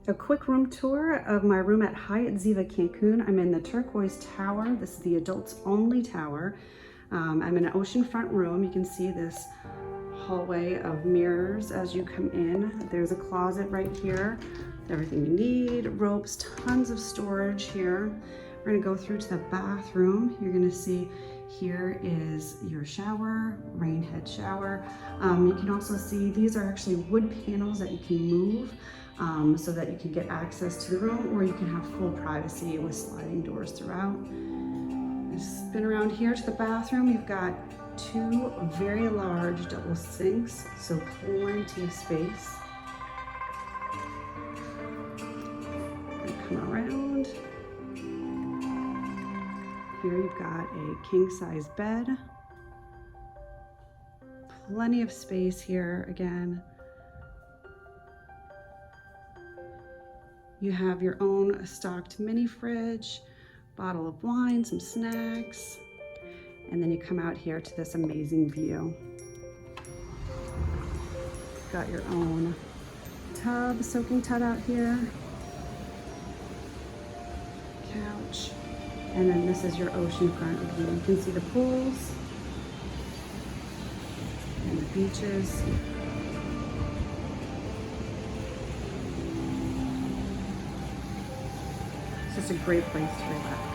A quick room tour of my room at Hyatt Ziva Cancun. I'm in the Turquoise Tower. This is the adults only tower. I'm in an oceanfront room. You can see this hallway of mirrors as you come in. There's a closet right here. Everything you need, ropes, tons of storage here. We're gonna go through to the bathroom. You're gonna see here is your shower, rain head shower. You can also see these are actually wood panels that you can move so that you can get access to the room, or you can have full privacy with sliding doors throughout. Spin around here to the bathroom. You've got two very large double sinks, so plenty of space. Come around. Here you've got a king-size bed. Plenty of space here again. You have your own stocked mini fridge, bottle of wine, some snacks, and then you come out here to this amazing view. Got your own tub, soaking tub out here, couch, and then this is your oceanfront view. You can see the pools and the beaches. It's just a great place to relax.